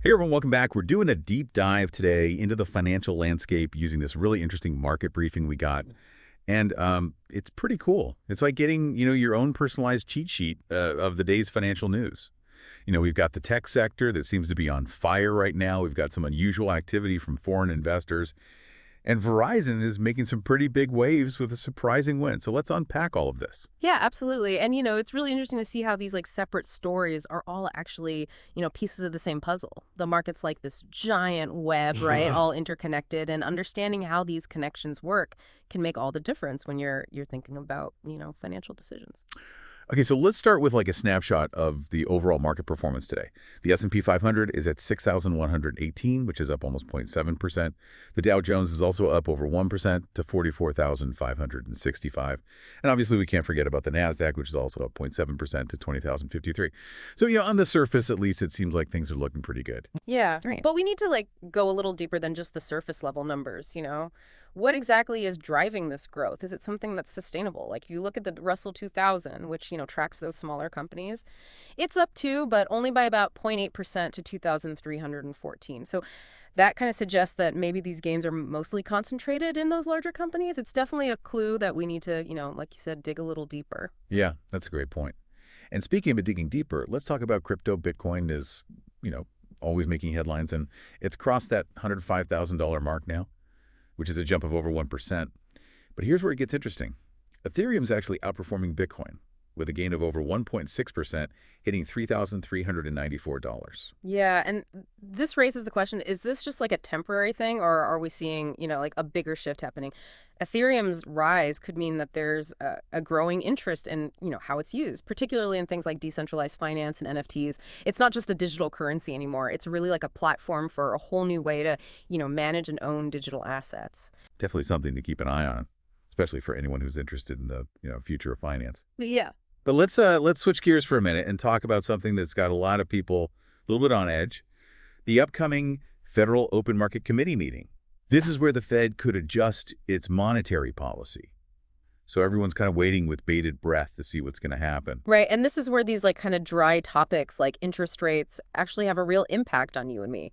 Hey everyone, welcome back. We're doing a deep dive today into the financial landscape using this really interesting market briefing we got. And it's pretty cool. It's like getting, your own personalized cheat sheet of the day's financial news. We've got the tech sector that seems to be on fire right now. We've got some unusual activity from foreign investors. And Verizon is making some pretty big waves with a surprising win. So let's unpack all of this. Yeah, absolutely. And, it's really interesting to see how these separate stories are all actually, pieces of the same puzzle. The market's like this giant web, right? All interconnected, and understanding how these connections work can make all the difference when you're thinking about, financial decisions. Okay, so let's start with like a snapshot of the overall market performance today. The S&P 500 is at 6,118, which is up almost 0.7%. The Dow Jones is also up over 1% to 44,565. And obviously, we can't forget about the Nasdaq, which is also up 0.7% to 20,053. So, on the surface, at least, it seems like things are looking pretty good. Yeah, Right. but we need to go a little deeper than just the surface level numbers. What exactly is driving this growth? Is it something that's sustainable? Like you look at the Russell 2000, which, tracks those smaller companies. It's up too, but only by about 0.8% to 2,314. So that kind of suggests that maybe these gains are mostly concentrated in those larger companies. It's definitely a clue that we need to, like you said, dig a little deeper. Yeah, that's a great point. And speaking of digging deeper, let's talk about crypto. Bitcoin is, always making headlines, and it's crossed that $105,000 mark now, which is a jump of over 1%. But here's where it gets interesting. Ethereum's actually outperforming Bitcoin with a gain of over 1.6%, hitting $3,394. Yeah, and this raises the question, is this just a temporary thing, or are we seeing, a bigger shift happening? Ethereum's rise could mean that there's a growing interest in, how it's used, particularly in things like decentralized finance and NFTs. It's not just a digital currency anymore. It's really like a platform for a whole new way to, manage and own digital assets. Definitely something to keep an eye on, especially for anyone who's interested in the, future of finance. Yeah. But let's switch gears for a minute and talk about something that's got a lot of people a little bit on edge. The upcoming Federal Open Market Committee meeting. This is where the Fed could adjust its monetary policy. So everyone's kind of waiting with bated breath to see what's going to happen. Right. And this is where these kind of dry topics like interest rates actually have a real impact on you and me.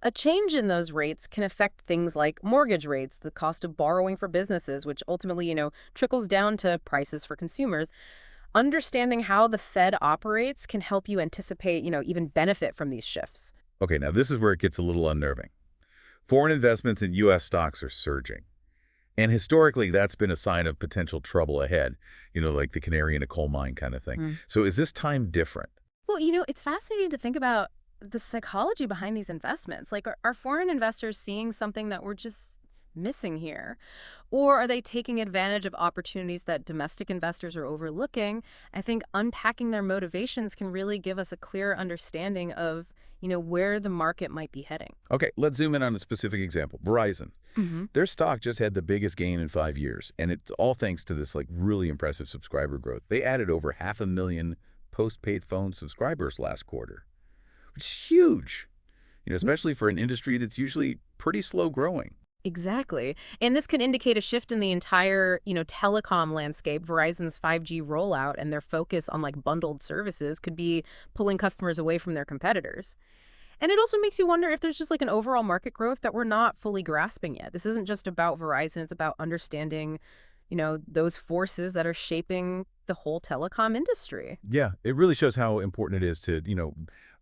A change in those rates can affect things like mortgage rates, the cost of borrowing for businesses, which ultimately, trickles down to prices for consumers. Understanding how the Fed operates can help you anticipate, even benefit from these shifts. Okay, now this is where it gets a little unnerving. Foreign investments in U.S. stocks are surging. And historically, that's been a sign of potential trouble ahead, like the canary in a coal mine kind of thing. So is this time different? Well, it's fascinating to think about the psychology behind these investments. Are foreign investors seeing something that we're just missing here? Or are they taking advantage of opportunities that domestic investors are overlooking? I think unpacking their motivations can really give us a clear understanding of, where the market might be heading. Okay, let's zoom in on a specific example. Verizon. Their stock just had the biggest gain in 5 years, and it's all thanks to this really impressive subscriber growth. They added over 500,000 postpaid phone subscribers last quarter, which is huge, especially for an industry that's usually pretty slow growing. Exactly. And this could indicate a shift in the entire, telecom landscape. Verizon's 5G rollout and their focus on bundled services could be pulling customers away from their competitors. And it also makes you wonder if there's just an overall market growth that we're not fully grasping yet. This isn't just about Verizon. It's about understanding, those forces that are shaping the whole telecom industry. Yeah, it really shows how important it is to,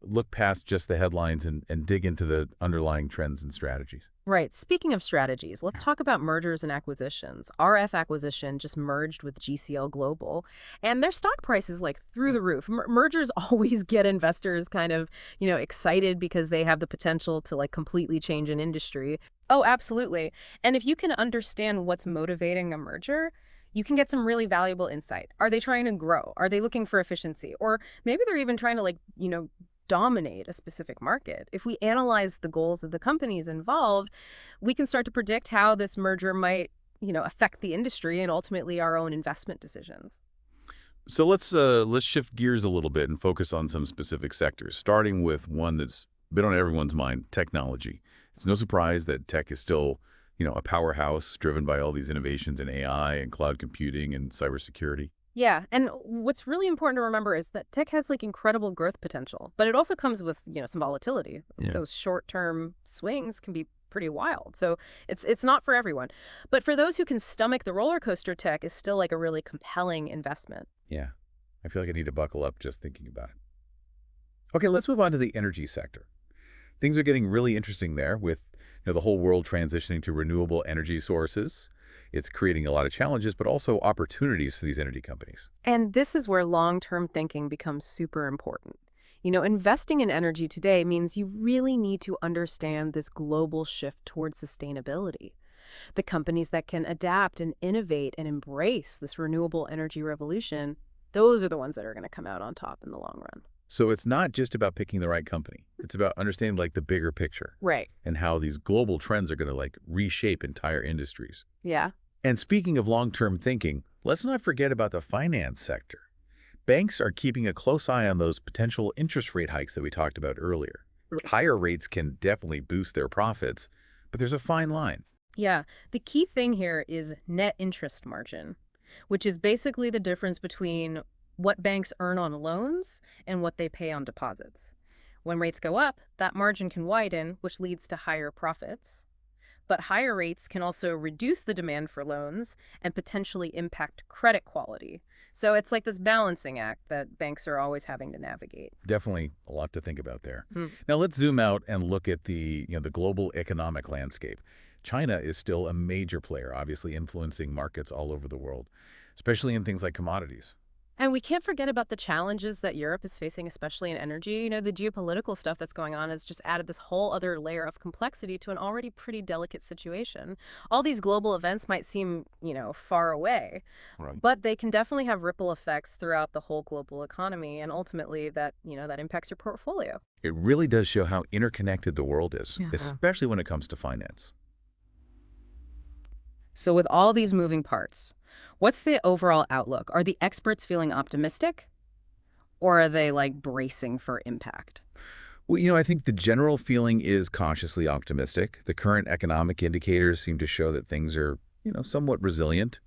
look past just the headlines and dig into the underlying trends and strategies. Right. Speaking of strategies, let's talk about mergers and acquisitions. RF Acquisition just merged with GCL Global, and their stock price is through the roof. Mergers always get investors kind of, excited because they have the potential to completely change an industry. Oh, absolutely. And if you can understand what's motivating a merger, you can get some really valuable insight. Are they trying to grow? Are they looking for efficiency? Or maybe they're even trying to dominate a specific market. If we analyze the goals of the companies involved, we can start to predict how this merger might, affect the industry and ultimately our own investment decisions. So let's shift gears a little bit and focus on some specific sectors, starting with one that's been on everyone's mind, technology. It's no surprise that tech is still, a powerhouse driven by all these innovations in AI and cloud computing and cybersecurity. Yeah, and what's really important to remember is that tech has like incredible growth potential, but it also comes with, some volatility. Yeah. Those short-term swings can be pretty wild. So it's not for everyone. But for those who can stomach the roller coaster, tech is still like a really compelling investment. Yeah. I feel like I need to buckle up just thinking about it. Okay, let's move on to the energy sector. Things are getting really interesting there with the whole world transitioning to renewable energy sources. It's creating a lot of challenges, but also opportunities for these energy companies. And this is where long-term thinking becomes super important. Investing in energy today means you really need to understand this global shift towards sustainability. The companies that can adapt and innovate and embrace this renewable energy revolution, those are the ones that are going to come out on top in the long run. So it's not just about picking the right company. It's about understanding like the bigger picture Right. and how these global trends are going to like reshape entire industries. Yeah. And speaking of long-term thinking, let's not forget about the finance sector. Banks are keeping a close eye on those potential interest rate hikes that we talked about earlier. Higher rates can definitely boost their profits, but there's a fine line. Yeah. The key thing here is net interest margin, which is basically the difference between what banks earn on loans and what they pay on deposits. When rates go up, that margin can widen, which leads to higher profits. But higher rates can also reduce the demand for loans and potentially impact credit quality. So it's like this balancing act that banks are always having to navigate. Definitely a lot to think about there. Hmm. Now let's zoom out and look at the global economic landscape. China is still a major player, obviously influencing markets all over the world, especially in things like commodities. And we can't forget about the challenges that Europe is facing, especially in energy. The geopolitical stuff that's going on has just added this whole other layer of complexity to an already pretty delicate situation. All these global events might seem, far away, Right. but they can definitely have ripple effects throughout the whole global economy. And ultimately, that impacts your portfolio. It really does show how interconnected the world is, Yeah. especially when it comes to finance. So, with all these moving parts, what's the overall outlook? Are the experts feeling optimistic, or are they like bracing for impact? Well, I think the general feeling is cautiously optimistic. The current economic indicators seem to show that things are, somewhat resilient.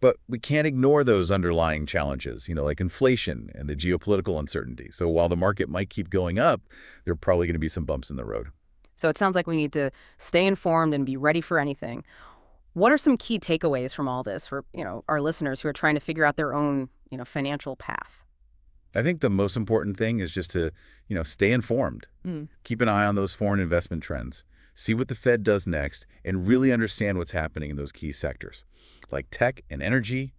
But we can't ignore those underlying challenges, like inflation and the geopolitical uncertainty. So while the market might keep going up, there are probably going to be some bumps in the road. So, it sounds like we need to stay informed and be ready for anything. What are some key takeaways from all this for, our listeners who are trying to figure out their own, financial path? I think the most important thing is just to, stay informed. Mm. Keep an eye on those foreign investment trends. See what the Fed does next and really understand what's happening in those key sectors like tech and energy.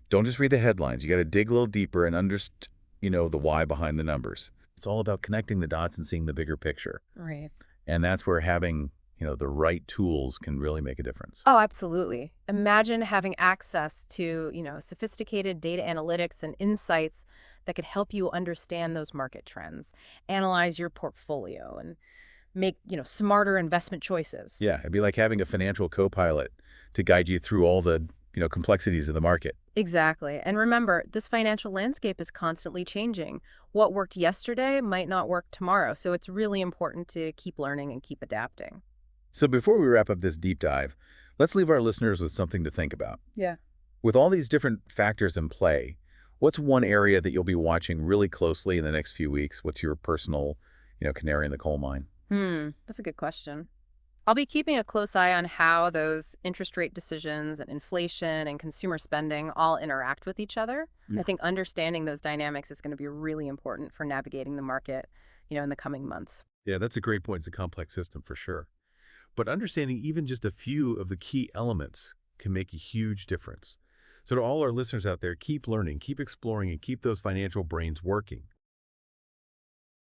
Don't just read the headlines. You got to dig a little deeper and understand, the why behind the numbers. It's all about connecting the dots and seeing the bigger picture. Right. And that's where having, the right tools can really make a difference. Oh, absolutely. Imagine having access to, sophisticated data analytics and insights that could help you understand those market trends, analyze your portfolio, and make, smarter investment choices. Yeah, it'd be like having a financial co-pilot to guide you through all the, complexities of the market. Exactly. And remember, this financial landscape is constantly changing. What worked yesterday might not work tomorrow. So it's really important to keep learning and keep adapting. So before we wrap up this deep dive, let's leave our listeners with something to think about. Yeah. With all these different factors in play, what's one area that you'll be watching really closely in the next few weeks? What's your personal, canary in the coal mine? That's a good question. I'll be keeping a close eye on how those interest rate decisions and inflation and consumer spending all interact with each other. Yeah. I think understanding those dynamics is going to be really important for navigating the market, in the coming months. Yeah, that's a great point. It's a complex system for sure. But understanding even just a few of the key elements can make a huge difference. So to all our listeners out there, keep learning, keep exploring, and keep those financial brains working.